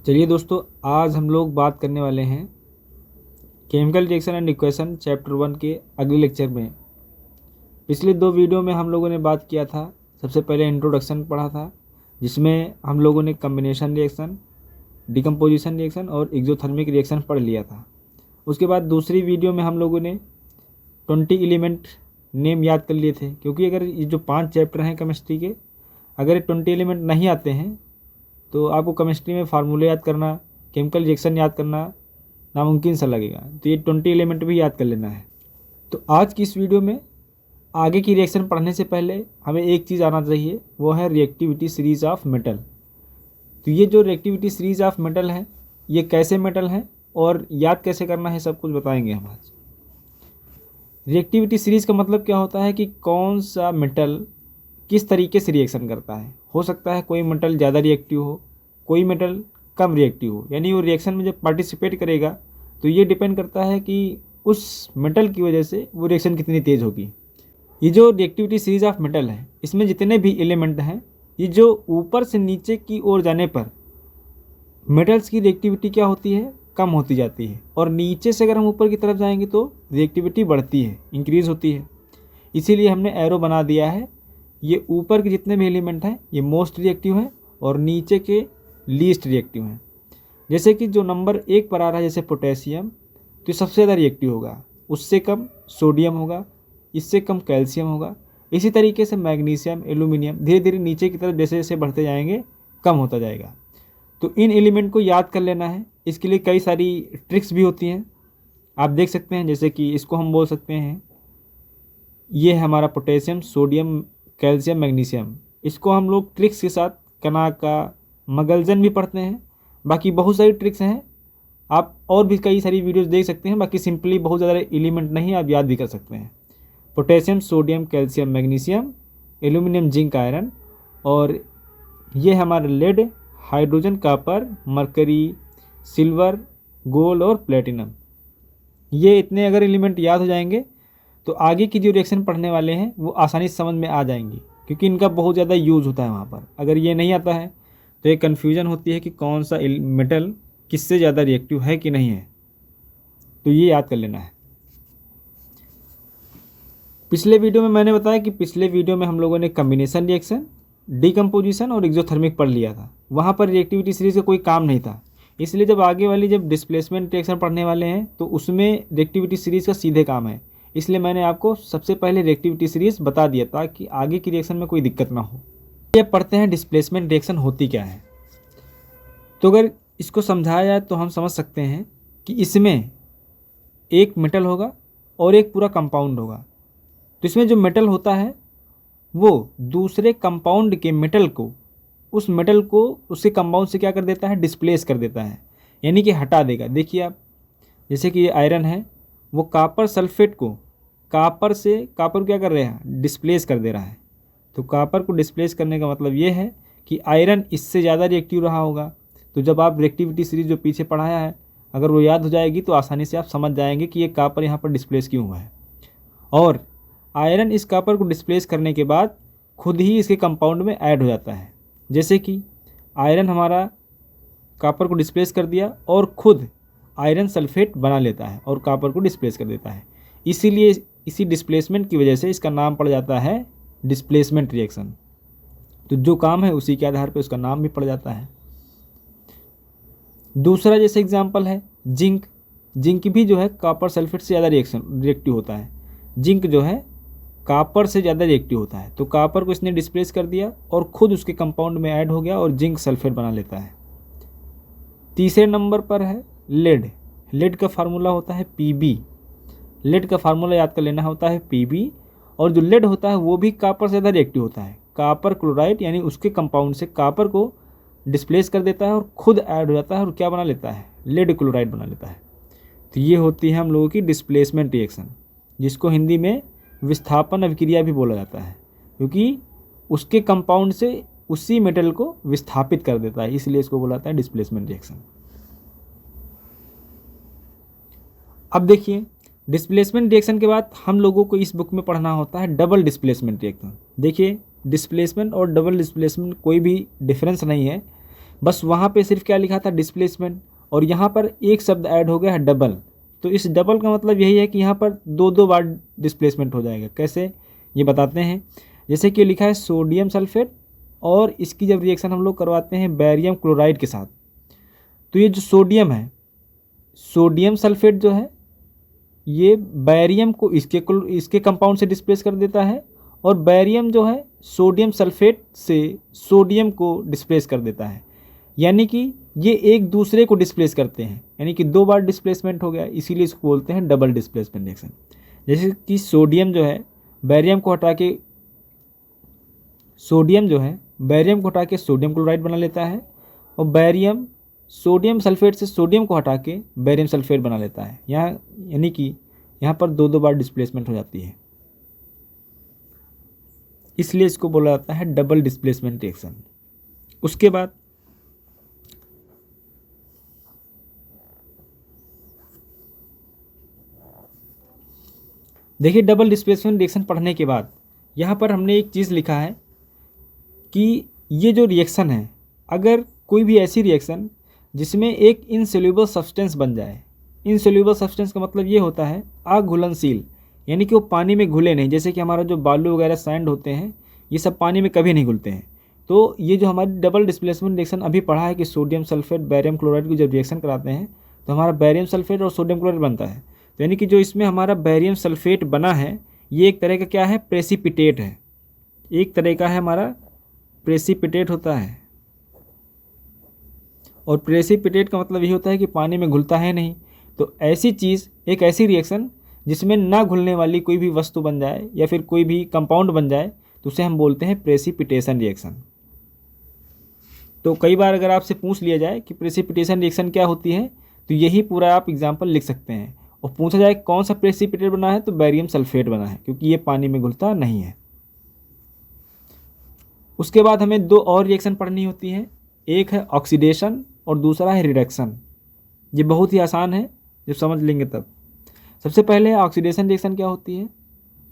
चलिए दोस्तों, आज हम लोग बात करने वाले हैं chemical reaction and equation chapter 1 के अगले लेक्चर में। पिछले 2 वीडियो में हम लोगों ने बात किया था। सबसे पहले इंट्रोडक्शन पढ़ा था, जिसमें हम लोगों ने कम्बिनेशन रिएक्शन, डिकम्पोजिशन रिएक्शन और एक्सोथर्मिक रिएक्शन पढ़ लिया था। उसके बाद दूसरी वीडियो में हम लोगों ने 20 एलिमेंट नेम याद कर लिए थे, क्योंकि अगर ये जो 5 चैप्टर हैं केमिस्ट्री के, अगर ये 20 एलिमेंट नहीं आते हैं तो आपको केमिस्ट्री में फार्मूले याद करना, केमिकल रिएक्शन याद करना नामुमकिन सा लगेगा। तो ये 20 एलिमेंट भी याद कर लेना है। तो आज की इस वीडियो में आगे की रिएक्शन पढ़ने से पहले हमें एक चीज़ आना चाहिए, वो है रिएक्टिविटी सीरीज ऑफ मेटल। तो ये जो रिएक्टिविटी सीरीज ऑफ मेटल है, ये कैसे मेटल है और याद कैसे करना है, सब कुछ बताएंगे हम आज। रिएक्टिविटी सीरीज का मतलब क्या होता है कि कौन सा मेटल किस तरीके से रिएक्शन करता है। हो सकता है कोई मेटल ज़्यादा रिएक्टिव हो, कोई मेटल कम रिएक्टिव हो, यानी वो रिएक्शन में जब पार्टिसिपेट करेगा तो ये डिपेंड करता है कि उस मेटल की वजह से वो रिएक्शन कितनी तेज़ होगी। ये जो रिएक्टिविटी सीरीज ऑफ मेटल है, इसमें जितने भी एलिमेंट हैं, ये जो ऊपर से नीचे की ओर जाने पर मेटल्स की रिएक्टिविटी क्या होती है, कम होती जाती है, और नीचे से अगर हम ऊपर की तरफ जाएंगे तो रिएक्टिविटी बढ़ती है, इंक्रीज़ होती है। इसीलिए हमने एरो बना दिया है। ये ऊपर के जितने भी एलिमेंट हैं ये मोस्ट रिएक्टिव हैं और नीचे के लीस्ट रिएक्टिव हैं। जैसे कि जो नंबर 1 पर आ रहा है, जैसे पोटेशियम, तो ये सबसे ज़्यादा रिएक्टिव होगा, उससे कम सोडियम होगा, इससे कम कैल्शियम होगा। इसी तरीके से मैग्नीशियम, एल्यूमिनियम धीरे धीरे नीचे की तरफ जैसे जैसे बढ़ते जाएंगे कम होता जाएगा। तो इन एलिमेंट को याद कर लेना है। इसके लिए कई सारी ट्रिक्स भी होती हैं, आप देख सकते हैं। जैसे कि इसको हम बोल सकते हैं, ये है हमारा पोटेशियम, सोडियम, कैल्शियम, मैग्नीशियम। इसको हम लोग ट्रिक्स के साथ कना का मगलजन भी पढ़ते हैं। बाकी बहुत सारी ट्रिक्स हैं, आप और भी कई सारी वीडियोस देख सकते हैं। बाकी सिंपली बहुत ज़्यादा एलिमेंट नहीं, आप याद भी कर सकते हैं। Potassium, sodium, calcium, magnesium, aluminium, zinc, iron, और ये हमारे lead, hydrogen, copper, mercury, silver, gold और प्लेटिनम। ये इतने अगर एलिमेंट याद हो जाएंगे तो आगे की जो रिएक्शन पढ़ने वाले हैं वो आसानी से समझ में आ जाएंगी, क्योंकि इनका बहुत ज़्यादा यूज़ होता है वहाँ पर। अगर ये नहीं आता है तो एक कन्फ्यूजन होती है कि कौन सा मेटल किससे ज़्यादा रिएक्टिव है कि नहीं है। तो ये याद कर लेना है। पिछले वीडियो में मैंने बताया कि पिछले वीडियो में हम लोगों ने कम्बिनेशन रिएक्शन, डिकम्पोजिशन और एक्सोथर्मिक पढ़ लिया था। वहाँ पर रिएक्टिविटी सीरीज का कोई काम नहीं था, इसलिए जब आगे वाली जब डिस्प्लेसमेंट रिएक्शन पढ़ने वाले हैं तो उसमें रिएक्टिविटी सीरीज का सीधे काम है। इसलिए मैंने आपको सबसे पहले रिएक्टिविटी सीरीज बता दिया था कि आगे की रिएक्शन में कोई दिक्कत ना हो। ये पढ़ते हैं डिस्प्लेसमेंट रिएक्शन होती क्या है। तो अगर इसको समझाया जाए तो हम समझ सकते हैं कि इसमें एक मेटल होगा और एक पूरा कंपाउंड होगा। तो इसमें जो मेटल होता है वो दूसरे कंपाउंड के मेटल को, उस मेटल को उसके कंपाउंड से क्या कर देता है, डिस्प्लेस कर देता है, यानी कि हटा देगा। देखिए आप, जैसे कि ये आयरन है, वो कॉपर सल्फेट को कॉपर क्या कर रहे हैं, डिस्प्लेस कर दे रहा है। तो कॉपर को डिस्प्लेस करने का मतलब ये है कि आयरन इससे ज़्यादा रिएक्टिव रहा होगा। तो जब आप रिएक्टिविटी सीरीज जो पीछे पढ़ाया है, अगर वो याद हो जाएगी तो आसानी से आप समझ जाएंगे कि ये कॉपर यहाँ पर डिस्प्लेस क्यों हुआ है। और आयरन इस कॉपर को डिस्प्लेस करने के बाद खुद ही इसके कंपाउंड में ऐड हो जाता है। जैसे कि आयरन हमारा कॉपर को डिस्प्लेस कर दिया और खुद आयरन सल्फेट बना लेता है और कॉपर को डिस्प्लेस कर देता है। इसीलिए इसी डिस्प्लेसमेंट की वजह से इसका नाम पड़ जाता है डिस्प्लेसमेंट रिएक्शन। तो जो काम है उसी के आधार पर उसका नाम भी पड़ जाता है। दूसरा जैसे एग्जांपल है जिंक। जिंक भी जो है कॉपर सल्फेट से ज़्यादा रिएक्टिव होता है। जिंक जो है कॉपर से ज़्यादा रिएक्टिव होता है। तो कॉपर को इसने डिस्प्लेस कर दिया और ख़ुद उसके कंपाउंड में ऐड हो गया और जिंक सल्फेट बना लेता है। तीसरे नंबर पर है लेड। लेड का फार्मूला होता है Pb। लेड का फार्मूला याद कर लेना होता है Pb। और जो लेड होता है वो भी कॉपर से ज़्यादा रिएक्टिव होता है। कॉपर क्लोराइड यानी उसके कंपाउंड से कॉपर को डिस्प्लेस कर देता है और खुद ऐड हो जाता है और क्या बना लेता है, लेड क्लोराइड बना लेता है। तो ये होती है हम लोगों की डिस्प्लेसमेंट रिएक्शन, जिसको हिंदी में विस्थापन अभिक्रिया भी बोला जाता है, क्योंकि उसके कंपाउंड से उसी मेटल को विस्थापित कर देता है, इसलिए इसको बोला जाता है डिस्प्लेसमेंट रिएक्शन। अब देखिए, डिस्प्लेसमेंट रिएक्शन के बाद हम लोगों को इस बुक में पढ़ना होता है डबल डिस्प्लेसमेंट रिएक्शन। देखिए, डिस्प्लेसमेंट और डबल डिस्प्लेसमेंट कोई भी डिफरेंस नहीं है। बस वहाँ पे सिर्फ क्या लिखा था, डिस्प्लेसमेंट, और यहाँ पर एक शब्द ऐड हो गया है डबल। तो इस डबल का मतलब यही है कि यहाँ पर दो दो बार डिस्प्लेसमेंट हो जाएगा। कैसे, ये बताते हैं। जैसे कि लिखा है सोडियम सल्फेट, और इसकी जब रिएक्शन हम लोग करवाते हैं बैरियम क्लोराइड के साथ, तो ये जो सोडियम है, सोडियम सल्फेट जो है ये बैरियम को इसके कंपाउंड से डिस्प्लेस कर देता है, और बैरियम जो है सोडियम सल्फेट से सोडियम को डिस्प्लेस कर देता है। यानी कि ये एक दूसरे को डिस्प्लेस करते हैं, यानी कि दो बार डिस्प्लेसमेंट हो गया, इसीलिए इसको बोलते हैं डबल डिस्प्लेसमेंट रिएक्शन। जैसे कि सोडियम जो है बैरियम को हटा के सोडियम क्लोराइड बना लेता है, और बैरियम सोडियम सल्फेट से सोडियम को हटा के बैरियम सल्फेट बना लेता है। यहाँ यानी कि यहाँ पर दो दो बार डिस्प्लेसमेंट हो जाती है, इसलिए इसको बोला जाता है डबल डिस्प्लेसमेंट रिएक्शन। उसके बाद देखिए, डबल डिस्प्लेसमेंट रिएक्शन पढ़ने के बाद यहाँ पर हमने एक चीज़ लिखा है कि ये जो रिएक्शन है, अगर कोई भी ऐसी रिएक्शन जिसमें एक इनसोल्यूबल सब्सटेंस बन जाए, इनसोल्यूबल सब्सटेंस का मतलब ये होता है अघुलनशील, यानी कि वो पानी में घुले नहीं। जैसे कि हमारा जो बालू वगैरह सैंड होते हैं, ये सब पानी में कभी नहीं घुलते हैं। तो ये जो हमारी डबल डिस्प्लेसमेंट रिएक्शन अभी पढ़ा है कि सोडियम सल्फेट बैरियम क्लोराइड को जब रिएक्शन कराते हैं तो हमारा बैरियम सल्फेट और सोडियम क्लोराइड बनता है। तो यानी कि जो इसमें हमारा बैरियम सल्फेट बना है, ये एक तरह का क्या है, प्रेसिपिटेट है, एक तरह का है हमारा प्रेसिपिटेट होता है। और प्रेसिपिटेट का मतलब ये होता है कि पानी में घुलता है नहीं। तो ऐसी चीज़, एक ऐसी रिएक्शन जिसमें ना घुलने वाली कोई भी वस्तु बन जाए या फिर कोई भी कंपाउंड बन जाए, तो उसे हम बोलते हैं प्रेसिपिटेशन रिएक्शन। तो कई बार अगर आपसे पूछ लिया जाए कि प्रेसिपिटेशन रिएक्शन क्या होती है, तो यही पूरा आप एग्जाम्पल लिख सकते हैं। और पूछा जाए कौन सा प्रेसिपिटेट बना है, तो बैरियम सल्फेट बना है, क्योंकि ये पानी में घुलता नहीं है। उसके बाद हमें दो और रिएक्शन पढ़नी होती है, एक है ऑक्सीडेशन और दूसरा है रिडक्शन। ये बहुत ही आसान है, जब समझ लेंगे तब। सबसे पहले ऑक्सीडेशन रिएक्शन क्या होती है।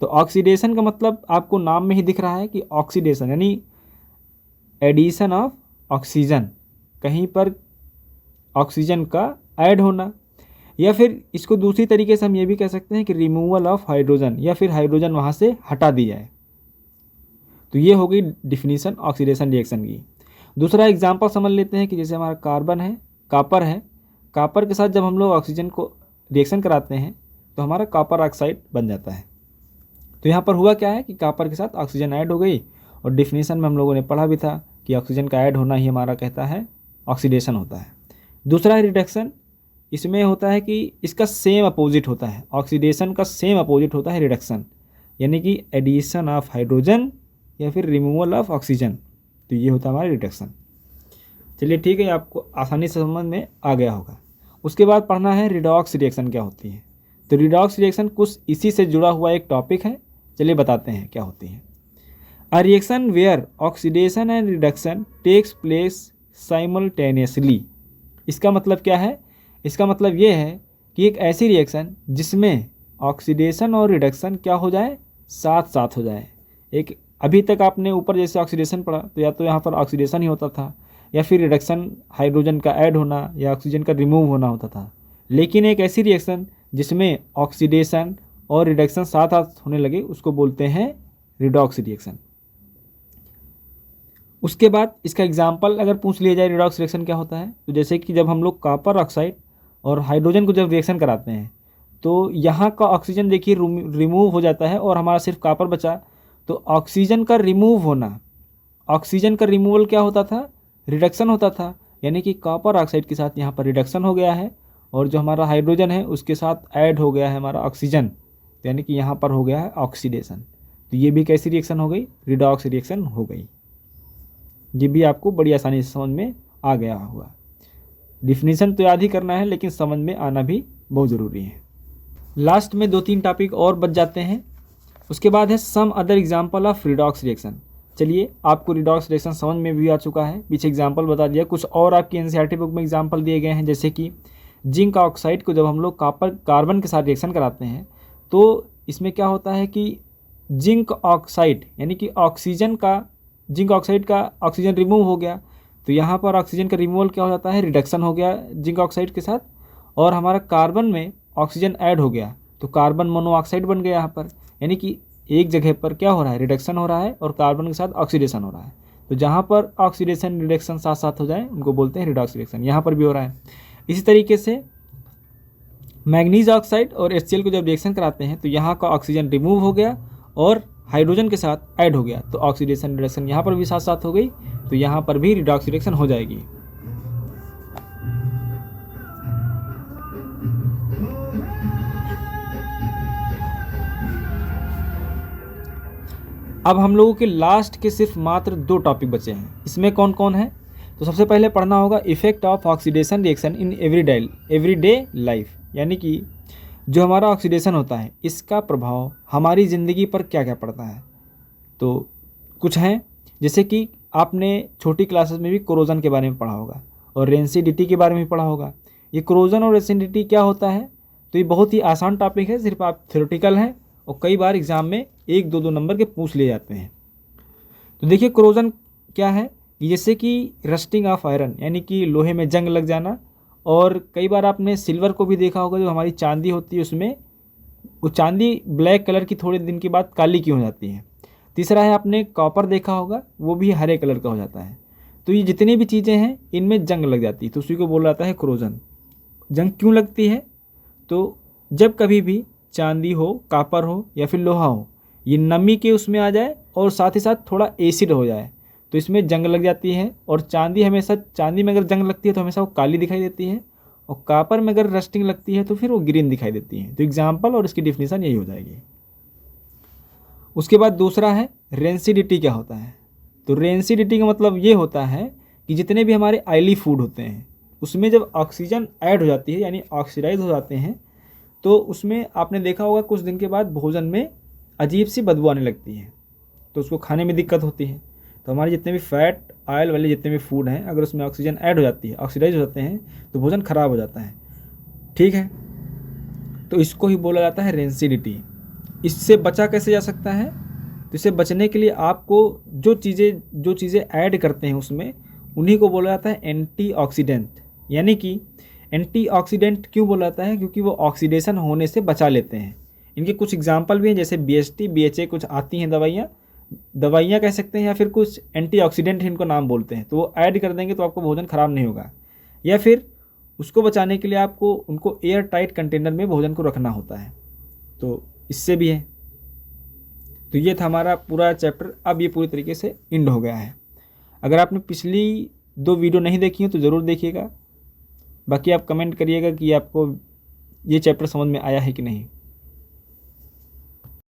तो ऑक्सीडेशन का मतलब आपको नाम में ही दिख रहा है कि ऑक्सीडेशन यानी एडिशन ऑफ ऑक्सीजन, कहीं पर ऑक्सीजन का ऐड होना, या फिर इसको दूसरी तरीके से हम ये भी कह सकते हैं कि रिमूवल ऑफ हाइड्रोजन, या फिर हाइड्रोजन वहाँ से हटा दी जाए। तो ये हो गई डिफिनीशन ऑक्सीडेशन रिएक्शन की। दूसरा एग्जांपल समझ लेते हैं कि जैसे हमारा कार्बन है, कापर है, कापर के साथ जब हम लोग ऑक्सीजन को रिएक्शन कराते हैं तो हमारा कॉपर ऑक्साइड बन जाता है। तो यहाँ पर हुआ क्या है कि कापर के साथ ऑक्सीजन ऐड हो गई, और डिफिनीशन में हम लोगों ने पढ़ा भी था कि ऑक्सीजन का ऐड होना ही हमारा कहता है ऑक्सीडेशन होता है। दूसरा है रिडक्शन। इसमें होता है कि इसका सेम अपोजिट होता है, ऑक्सीडेशन का सेम अपोजिट होता है रिडक्शन, यानी कि एडिशन ऑफ हाइड्रोजन या फिर रिमूवल ऑफ ऑक्सीजन। तो ये होता है हमारा रिडक्शन। चलिए ठीक है, आपको आसानी से समझ में आ गया होगा। उसके बाद पढ़ना है रिडॉक्स रिएक्शन क्या होती है। तो रिडॉक्स रिएक्शन कुछ इसी से जुड़ा हुआ एक टॉपिक है, चलिए बताते हैं क्या होती है। A reaction where oxidation and reduction takes place simultaneously. इसका मतलब क्या है, इसका मतलब ये है कि एक ऐसी रिएक्शन जिसमें ऑक्सीडेशन और रिडक्शन क्या हो जाए, साथ साथ हो जाए। एक अभी तक आपने ऊपर जैसे ऑक्सीडेशन पढ़ा तो या तो यहाँ पर ऑक्सीडेशन ही होता था, या फिर रिडक्शन हाइड्रोजन का ऐड होना या ऑक्सीजन का रिमूव होना होता था। लेकिन एक ऐसी रिएक्शन जिसमें ऑक्सीडेशन और रिडक्शन साथ साथ होने लगे, उसको बोलते हैं रिडॉक्स रिएक्शन। उसके बाद इसका एग्जाम्पल अगर पूछ लिया जाए रिडॉक्स रिएक्शन क्या होता है, तो जैसे कि जब हम लोग कॉपर ऑक्साइड और हाइड्रोजन को जब रिएक्शन कराते हैं तो यहाँ का ऑक्सीजन देखिए रिमूव हो जाता है और हमारा सिर्फ कॉपर बचा। तो ऑक्सीजन का रिमूव होना, ऑक्सीजन का रिमूवल क्या होता था, रिडक्शन होता था। यानी कि कॉपर ऑक्साइड के साथ यहाँ पर रिडक्शन हो गया है, और जो हमारा हाइड्रोजन है उसके साथ ऐड हो गया है हमारा ऑक्सीजन, तो यानी कि यहाँ पर हो गया है ऑक्सीडेशन। तो ये भी कैसी रिएक्शन हो गई, रिडॉक्स रिएक्शन हो गई। ये भी आपको बड़ी आसानी से समझ में आ गया होगा। डिफिनीशन तो याद ही करना है, लेकिन समझ में आना भी बहुत ज़रूरी है। लास्ट में 2-3 टॉपिक और बच जाते हैं। उसके बाद है some other example of redox reaction. चलिए, आपको रिडॉक्स रिएक्शन समझ में भी आ चुका है, पीछे एग्जाम्पल बता दिया। कुछ और आपकी एनसीईआरटी बुक में एग्जाम्पल दिए गए हैं, जैसे कि जिंक ऑक्साइड को जब हम लोग कार्बन के साथ रिएक्शन कराते हैं तो इसमें क्या होता है कि जिंक ऑक्साइड यानी कि जिंक ऑक्साइड का ऑक्सीजन रिमूव हो गया, तो यहाँ पर ऑक्सीजन का रिमूवल क्या हो जाता है, रिडक्शन हो गया जिंक ऑक्साइड के साथ, और हमारा कार्बन में ऑक्सीजन ऐड हो गया तो कार्बन मोनोऑक्साइड बन गया यहाँ पर। यानी कि एक जगह पर क्या हो रहा है, रिडक्शन हो रहा है और कार्बन के साथ ऑक्सीडेशन हो रहा है। तो जहाँ पर ऑक्सीडेशन रिडक्शन साथ साथ हो जाए उनको बोलते हैं रिडॉक्स रिएक्शन। यहाँ पर भी हो रहा है। इसी तरीके से मैग्नीज ऑक्साइड और HCl को जब रिएक्शन कराते हैं तो यहाँ का ऑक्सीजन रिमूव हो गया और हाइड्रोजन के साथ ऐड हो गया, तो ऑक्सीडेशन रिडक्शन यहाँ पर भी साथ साथ हो गई, तो यहाँ पर भी रिडॉक्स रिएक्शन हो जाएगी। अब हम लोगों के लास्ट के सिर्फ मात्र 2 टॉपिक बचे हैं। इसमें कौन कौन है, तो सबसे पहले पढ़ना होगा effect of oxidation reaction in everyday life, यानी कि जो हमारा ऑक्सीडेशन होता है इसका प्रभाव हमारी ज़िंदगी पर क्या क्या पड़ता है। तो कुछ हैं, जैसे कि आपने छोटी क्लासेस में भी कोरोजन के बारे में पढ़ा होगा और रेंसिडिटी के बारे में भी पढ़ा होगा। ये कोरोजन और रेंसिडिटी क्या होता है, तो ये बहुत ही आसान टॉपिक है, सिर्फ आप थ्योरेटिकल हैं और कई बार एग्ज़ाम में 1-2 नंबर के पूछ लिए जाते हैं। तो देखिए कोरोजन क्या है, जैसे कि रस्टिंग ऑफ आयरन, यानी कि लोहे में जंग लग जाना, और कई बार आपने सिल्वर को भी देखा होगा, जो हमारी चांदी होती है उसमें वो चांदी ब्लैक कलर की थोड़े दिन के बाद काली की हो जाती है। तीसरा है आपने कॉपर देखा होगा, वो भी हरे कलर का हो जाता है। तो ये जितनी भी चीज़ें हैं इनमें जंग लग जाती है, तो उसी को बोला जाता है कोरोजन। जंग क्यों लगती है, तो जब कभी भी चांदी हो, कॉपर हो या फिर लोहा हो, ये नमी के उसमें आ जाए और साथ ही साथ थोड़ा एसिड हो जाए तो इसमें जंग लग जाती है। और चांदी में अगर जंग लगती है तो हमेशा वो काली दिखाई देती है, और कॉपर में अगर रस्टिंग लगती है तो फिर वो ग्रीन दिखाई देती है। तो एग्जाम्पल और इसकी डिफिनीशन यही हो जाएगी। उसके बाद दूसरा है रेंसिडिटी क्या होता है। तो रेंसिडिटी का मतलब ये होता है कि जितने भी हमारे ऑयली फूड होते हैं उसमें जब ऑक्सीजन ऐड हो जाती है यानी ऑक्सीडाइज हो जाते हैं, तो उसमें आपने देखा होगा कुछ दिन के बाद भोजन में अजीब सी बदबू आने लगती है, तो उसको खाने में दिक्कत होती है। तो हमारे जितने भी फैट ऑयल वाले जितने भी फूड हैं अगर उसमें ऑक्सीजन ऐड हो जाती है, ऑक्सीडाइज हो जाते हैं, तो भोजन खराब हो जाता है। ठीक है, तो इसको ही बोला जाता है रेंसिडिटी। इससे बचा कैसे जा सकता है, तो इससे बचने के लिए आपको जो चीज़ें ऐड करते हैं उसमें उन्हीं को बोला जाता है एंटीऑक्सीडेंट। यानी कि एंटीऑक्सीडेंट क्यों बोला जाता है, क्योंकि वो ऑक्सीडेशन होने से बचा लेते हैं। इनके कुछ एग्जाम्पल भी हैं, जैसे BHT BHA कुछ आती हैं दवाइयाँ कह सकते हैं, या फिर कुछ एंटीऑक्सीडेंट इनको नाम बोलते हैं। तो वो ऐड कर देंगे तो आपको भोजन खराब नहीं होगा, या फिर उसको बचाने के लिए आपको उनको एयर टाइट कंटेनर में भोजन को रखना होता है। तो इससे भी है। तो ये था हमारा पूरा चैप्टर। अब ये पूरी तरीके से एंड हो गया है। अगर आपने पिछली 2 वीडियो नहीं देखी हो तो ज़रूर देखिएगा। बाकी आप कमेंट करिएगा कि आपको ये चैप्टर समझ में आया है कि नहीं।